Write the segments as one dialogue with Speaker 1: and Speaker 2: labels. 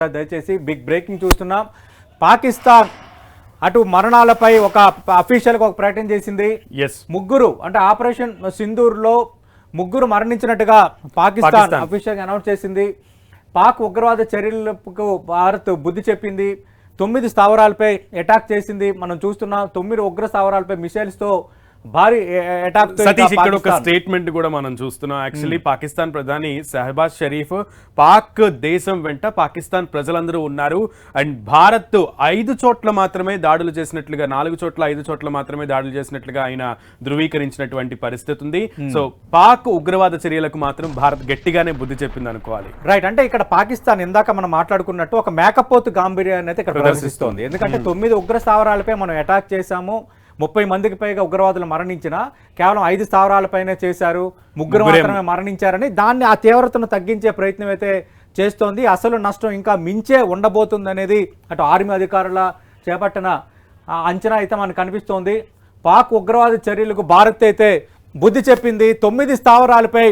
Speaker 1: దయచేసి big breaking చూస్తున్నాం. పాకిస్తాన్ అటు మరణాలపై ఒక అఫీషియల్గా ఒక ప్రకటన చేసింది. ముగ్గురు అంటే ఆపరేషన్ సింధూర్లో ముగ్గురు మరణించినట్టుగా పాకిస్తాన్ అఫీషియల్గా అనౌన్స్ చేసింది. పాక్ ఉగ్రవాద చర్యలకు భారత్ బుద్ధి చెప్పింది. 9 స్థావరాలపై అటాక్ చేసింది. మనం చూస్తున్నాం 9 ఉగ్ర స్థావరాలపై మిసైల్స్తో భారీ అటాక్.
Speaker 2: సతీష్ ఇక్కడ ఒక స్టేట్మెంట్ కూడా మనం చూస్తున్నాం. యాక్చువల్లీ పాకిస్తాన్ ప్రధాని షహబాజ్ షరీఫ్ పాక్ దేశం వెంట పాకిస్తాన్ ప్రజలందరూ ఉన్నారు అండ్ భారత్ 5 చోట్ల మాత్రమే దాడులు చేసినట్లుగా 4 చోట్ల 5 చోట్ల మాత్రమే దాడులు చేసినట్లుగా ఆయన ధృవీకరించినటువంటి పరిస్థితి ఉంది. సో పాక్ ఉగ్రవాద చర్యలకు మాత్రం భారత్ గట్టిగానే బుద్ధి చెప్పింది అనుకోవాలి.
Speaker 1: రైట్, అంటే ఇక్కడ పాకిస్తాన్ ఇందాక మనం మాట్లాడుకున్నట్టు ఒక మేకపోతు గాంభీర్యాన్ని అయితే ఇక్కడ ప్రదర్శిస్తోంది. ఎందుకంటే 9 ఉగ్ర స్థావరాలపై మనం అటాక్ చేశాము, 30 మందికి పైగా ఉగ్రవాదులు మరణించిన కేవలం 5 స్థావరాలపైనే చేశారు, ముగ్గురు మాత్రమే మరణించారని దాన్ని ఆ తీవ్రతను తగ్గించే ప్రయత్నం అయితే చేస్తోంది. అసలు నష్టం ఇంకా మించే ఉండబోతుంది అనేది అటు ఆర్మీ అధికారుల చేపట్టిన అంచనా అయితే మనకు కనిపిస్తోంది. పాక్ ఉగ్రవాద చర్యలకు భారత్ అయితే బుద్ధి చెప్పింది. 9 స్థావరాలపై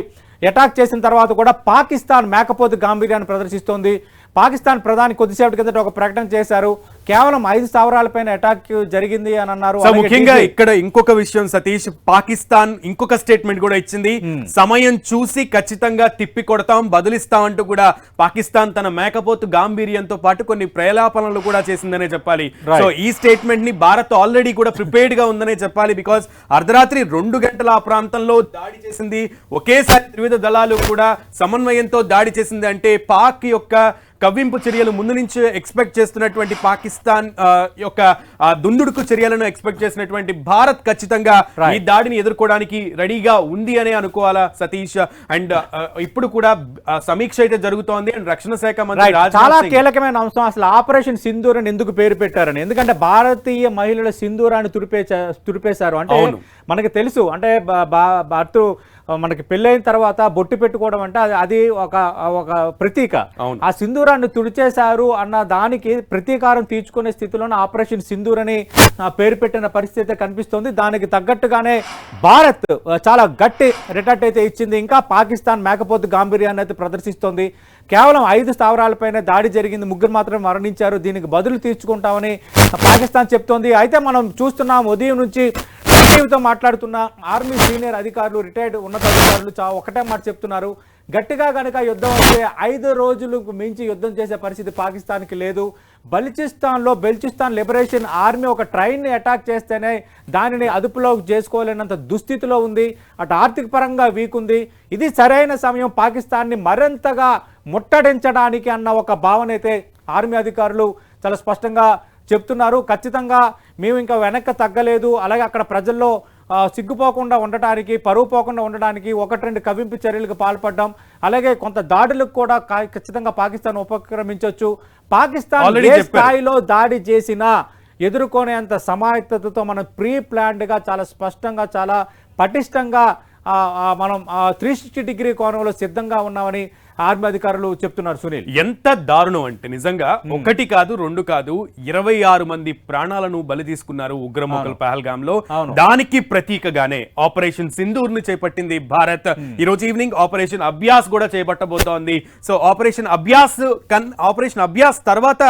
Speaker 1: అటాక్ చేసిన తర్వాత కూడా పాకిస్తాన్ మేకపోతు గాంభీర్యాన్ని ప్రదర్శిస్తోంది. పాకిస్తాన్ ప్రధాని కొద్దిసేపటి కిందట ఒక ప్రకటన చేశారు, కేవలం 5 స్థావరాలపైన అటాక్ జరిగింది అని అన్నారు.
Speaker 2: ముఖ్యంగా ఇక్కడ ఇంకొక విషయం సతీష్, పాకిస్తాన్ ఇంకొక స్టేట్మెంట్ కూడా ఇచ్చింది. సమయం చూసి ఖచ్చితంగా తిప్పి కొడతాం, బదులిస్తామంటూ కూడా పాకిస్తాన్ తన మేకపోతు గాంభీర్యంతో పాటు కొన్ని ప్రలాపనలు కూడా చేసిందనే చెప్పాలి. సో ఈ స్టేట్మెంట్ ని భారత్ ఆల్రెడీ కూడా ప్రిపేర్డ్ గా ఉందనే చెప్పాలి. బికాస్ అర్ధరాత్రి 2 గంటల ఆ ప్రాంతంలో దాడి చేసింది, ఒకేసారి త్రివిధ దళాలు కూడా సమన్వయంతో దాడి చేసింది. అంటే పాక్ యొక్క కవ్వింపు చర్యలు ముందు నుంచి ఎక్స్పెక్ట్ చేస్తున్నటువంటి పాకిస్తాన్ యొక్క దుందుడుకు చర్యలను ఎక్స్పెక్ట్ చేసినటువంటి భారత్ ఖచ్చితంగా ఈ దాడిని ఎదుర్కోవడానికి రెడీగా ఉంది అనే అనుకోవాలా సతీష్. అండ్ ఇప్పుడు కూడా సమీక్ష అయితే జరుగుతోంది. అండ్ రక్షణ శాఖ మంత్రి
Speaker 1: చాలా కీలకమైన అంశం అసలు ఆపరేషన్ సింధూర్ అని ఎందుకు పేరు పెట్టారని. ఎందుకంటే భారతీయ మహిళల సింధూరాన్ని తుడిపేశారు. అంటే మనకి తెలుసు, అంటే భర్త మనకి పెళ్ళైన తర్వాత బొట్టు పెట్టుకోవడం అంటే అది ఒక ప్రతీక. ఆ సింధూరాన్ని తుడిచేశారు అన్న దానికి ప్రతీకారం తీర్చుకునే స్థితిలోనే ఆపరేషన్ సింధూర్ అని పేరు పెట్టిన పరిస్థితి కనిపిస్తోంది. దానికి తగ్గట్టుగానే భారత్ చాలా గట్టి రిటర్ట్ అయితే ఇచ్చింది. ఇంకా పాకిస్తాన్ మేకపోతు గాంభీర్యాన్ని అయితే ప్రదర్శిస్తోంది. కేవలం 5 స్థావరాలపైన దాడి జరిగింది, ముగ్గురు మాత్రమే మరణించారు, దీనికి బదులు తీర్చుకుంటామని పాకిస్తాన్ చెప్తోంది. అయితే మనం చూస్తున్నాం ఉదయం నుంచి తో మాట్లాడుతున్న ఆర్మీ సీనియర్ అధికారులు, రిటైర్డ్ ఉన్నతాధికారులు ఒకటే మాట చెప్తున్నారు, గట్టిగా కనుక యుద్ధం వస్తే 5 రోజులకు మించి యుద్ధం చేసే పరిస్థితి పాకిస్తాన్కి లేదు. బెల్చిస్తాన్ లిబరేషన్ ఆర్మీ ఒక ట్రైన్ని అటాక్ చేస్తేనే దానిని అదుపులో చేసుకోలేనంత దుస్థితిలో ఉంది. అటు ఆర్థిక పరంగా వీక్ ఉంది. ఇది సరైన సమయం పాకిస్తాన్ని మరింతగా ముట్టడించడానికి అన్న ఒక భావన అయితే ఆర్మీ అధికారులు చాలా స్పష్టంగా చెప్తున్నారు. ఖచ్చితంగా మేము ఇంకా వెనక్కి తగ్గలేదు, అలాగే అక్కడ ప్రజల్లో సిగ్గుపోకుండా ఉండటానికి, పరువు పోకుండా ఉండడానికి 1-2 కవ్వింపు చర్యలకు పాల్పడ్డాం, అలాగే కొంత దాడులకు కూడా ఖచ్చితంగా పాకిస్తాన్ ఉపక్రమించవచ్చు. పాకిస్తాన్ ఏ స్థాయిలో దాడి చేసినా ఎదుర్కొనేంత సమాయత్తతో మనం ప్రీ ప్లాన్డ్గా చాలా స్పష్టంగా చాలా పటిష్టంగా మనం 360 డిగ్రీ కోణంలో సిద్ధంగా ఉన్నామని ఆర్మీ అధికారులు చెప్తున్నారు. సునీల్,
Speaker 2: ఎంత దారుణం అంటే నిజంగా 1 కాదు 2 కాదు 26 మంది ప్రాణాలను బలి తీసుకున్నారు ఉగ్రమొక్కలు పహల్గామ్ లో. దానికి ప్రతీకగానే ఆపరేషన్ సింధూర్ ని చేపట్టింది భారత్. ఈ రోజు ఈవినింగ్ ఆపరేషన్ అభ్యాస్ కూడా చేపట్టబోతోంది. సో ఆపరేషన్ అభ్యాస్ తర్వాత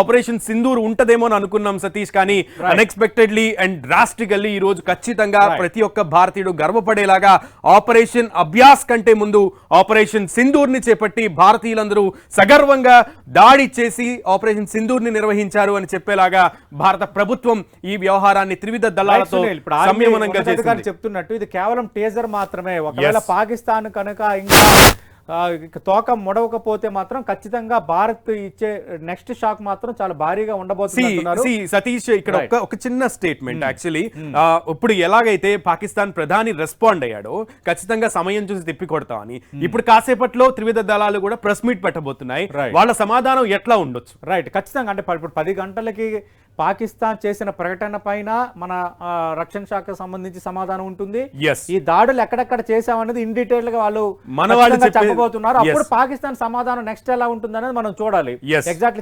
Speaker 2: ఆపరేషన్ సింధూర్ ఉంటదేమో అని అనుకున్నాం సతీష్, కానీ అన్ఎక్స్పెక్టెడ్లీ అండ్ డ్రాస్టికల్లీ ఈ రోజు ఖచ్చితంగా ప్రతి ఒక్క భారతీయుడు గర్వపడేలాగా ఆపరేషన్ అభ్యాస్ కంటే ముందు ఆపరేషన్ సింధూర్ ని చేపట్టి భారతీయులందరూ సగర్వంగా దాడి చేసి ఆపరేషన్ సింధూర్ ని నిర్వహించారు అని చెప్పేలాగా భారత ప్రభుత్వం ఈ వ్యవహారాన్ని త్రివిధ దళాలతో సంయమనంగా
Speaker 1: చెప్తున్నట్టు ఇది కేవలం టేజర్ మాత్రమే. ఒకవేళ పాకిస్తాన్ కనుక ఇంకా తోక ముడవకపోతే మాత్రం ఖచ్చితంగా భారత్ ఇచ్చే నెక్స్ట్ షాక్ మాత్రం చాలా భారీగా ఉండబోతుంది.
Speaker 2: సతీష్ ఇక్కడ ఒక చిన్న స్టేట్మెంట్. యాక్చువల్లీ ఇప్పుడు ఎలాగైతే పాకిస్తాన్ ప్రధాని రెస్పాండ్ అయ్యాడో ఖచ్చితంగా సమయం చూసి తిప్పి కొడతామని, ఇప్పుడు కాసేపట్లో త్రివిధ దళాలు కూడా ప్రెస్ మీట్ పెట్టబోతున్నాయి. వాళ్ళ సమాధానం ఎట్లా ఉండొచ్చు?
Speaker 1: రైట్, ఖచ్చితంగా అంటే ఇప్పుడు 10 గంటలకి పాకిస్తాన్ చేసిన ప్రకటన పైన మన రక్షణ శాఖకు సంబంధించి సమాధానం ఉంటుంది. ఈ దాడులు ఎక్కడెక్కడ చేశామనేది ఇన్ డీటెయిల్ గా వాళ్ళు చెప్పబోతున్నారు. అప్పుడు పాకిస్తాన్ సమాధానం నెక్స్ట్ ఎలా ఉంటుంది అనేది మనం చూడాలి. ఎగ్జాక్ట్లీ